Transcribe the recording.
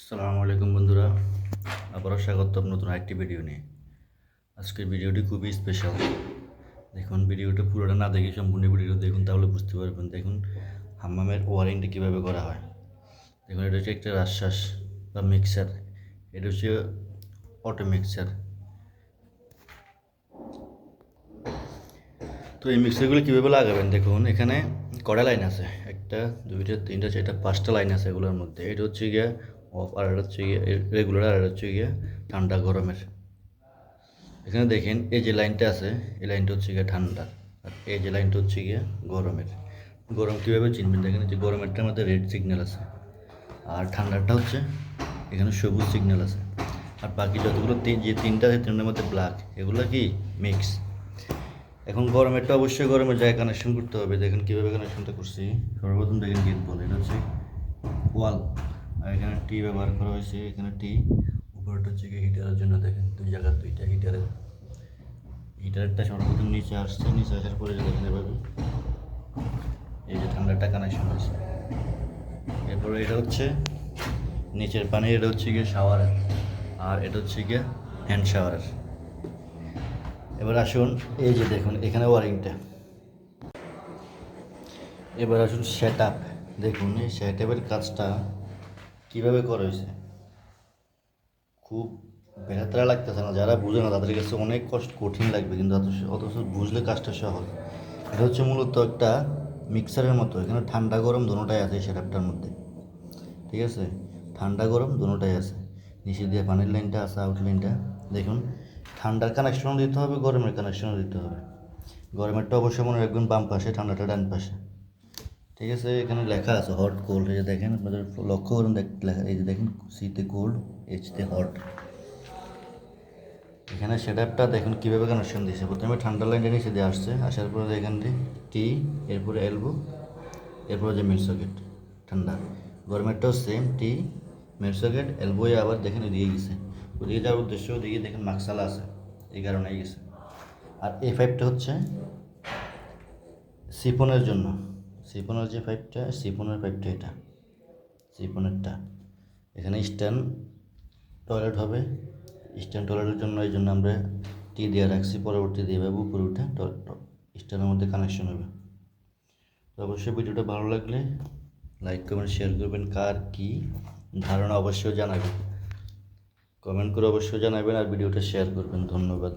আসসালামু আলাইকুম বন্ধুরা, আবারও স্বাগতম নতুন আরেকটি ভিডিও নিয়ে। আজকের ভিডিওটি খুবই স্পেশাল। দেখুন, ভিডিওটা পুরোটা না দেখে সম্পূর্ণ ভিডিওটা দেখুন, তাহলে বুঝতে পারবেন। দেখুন হাম্মামের ওয়ারিংটা কীভাবে করা হয়। দেখুন, এটা হচ্ছে একটা রাজশ্বাস বা মিক্সার, এটা হচ্ছে অটো মিক্সার। তো এই মিক্সারগুলো কীভাবে লাগাবেন, দেখুন এখানে কয়টা লাইন আছে, একটা দুইটা তিনটা চারটা পাঁচটা লাইন আছে এগুলোর মধ্যে। এটা হচ্ছে গিয়ে অফ, আর এটা হচ্ছে গিয়ে রেগুলার, আর এটা হচ্ছে গিয়ে ঠান্ডা গরমের। এখানে দেখেন এই যে লাইনটা আছে, এই লাইনটা হচ্ছে গিয়ে ঠান্ডা, আর এই যে লাইনটা হচ্ছে গিয়ে গরমের। গরম কীভাবে চিনবেন, দেখেন যে গরমেরটার মধ্যে রেড সিগন্যাল আছে, আর ঠান্ডাটা হচ্ছে এখানে সবুজ সিগন্যাল আছে, আর বাকি যতগুলো যে তিনটা আছে তিনটার মধ্যে ব্ল্যাক, এগুলো কি মিক্স। এখন গরমেরটা অবশ্যই গরমের জায়গায় কানেকশন করতে হবে। দেখেন কীভাবে কানেকশনটা করছি। সর্বপ্রথম দেখেন গেট বল, এটা হচ্ছে ওয়াল, আর এখানে টি ব্যবহার করা হয়েছে। এখানে টি উপরটা হচ্ছে কি হিটারের জন্য, দেখেন দুই জায়গার দুইটা হিটারেরটা সর্বপ্রথম নিচে আসছে, নিচে আসার পরে দেখেন এভাবে এই যে ঠান্ডাটা কানেকশন হয়েছে। এরপরে এটা হচ্ছে নিচের পানি, এটা হচ্ছে গিয়ে শাওয়ারের, আর এটা হচ্ছে গিয়ে হ্যান্ড শাওয়ারের। এবার আসুন এই যে দেখুন এখানে ওয়ারিংটা। এবার আসুন সেট আপ। দেখুন এই সেট আপের কাজটা কীভাবে করা হয়েছে, খুব বেহাতরা লাগতেছে না। যারা বুঝে না তাদের কাছে অনেক কঠিন লাগবে, কিন্তু অথচ বুঝলে কাজটা সহজ। এটা হচ্ছে মূলত একটা মিক্সারের মতো। এখানে ঠান্ডা গরম দুটোটাই আছে এই সেটআপটার মধ্যে, ঠিক আছে? ঠান্ডা গরম দুটোটাই আছে। নিচে দিয়ে পানির লাইনটা আছে, আউট লাইনটা। দেখুন ঠান্ডার কানেকশনও দিতে হবে, গরমের কানেকশনও দিতে হবে। গরমেরটা অবশ্যই মনে রাখবেন বাম পাশে, ঠান্ডাটা ডান পাশে, ঠিক আছে? এখানে লেখা আছে হট কোল্ড। এই যে দেখেন, আপনাদের লক্ষ্য করুন, লেখা এই যে দেখেন, সিতে কোল্ড, এইচতে হট। এখানে সেটআপটা দেখুন কীভাবে কানেকশন দিয়েছে। প্রথমে ঠান্ডা লাইনটা নিচে দিয়ে আসছে, আসার পরে এখান দিয়ে টি, এরপরে এলবো, এরপরে যে মিড সকেট ঠান্ডা। গরমেরটাও সেম, টি, মিড সকেট, এলবোয়ে আবার দেখেন ওদিকে গেছে। ওদিকে যাওয়ার উদ্দেশ্য ওদিকে দেখেন মাকসালা আছে, এই কারণেই গেছে। আর এই পাইপটা হচ্ছে সিফনের জন্য। সিফনের যে পাইপটা, সিফনের পাইপটা এটা, সিফনেরটা। এখানে স্ট্যান্ড টয়লেট হবে, স্ট্যান্ড টয়লেটের জন্য এই জন্য আমরা টি দিয়ে রাখছি। পরবর্তী দিয়ে এভাবে উপরে উঠে স্ট্যান্ডের মধ্যে কানেকশন হবে। তো অবশ্যই ভিডিওটা ভালো লাগলে লাইক কমেন্ট শেয়ার করবেন। কার কী ধারণা অবশ্যই জানাবেন, কমেন্ট করে অবশ্যই জানাবেন, আর ভিডিওটা শেয়ার করবেন। ধন্যবাদ।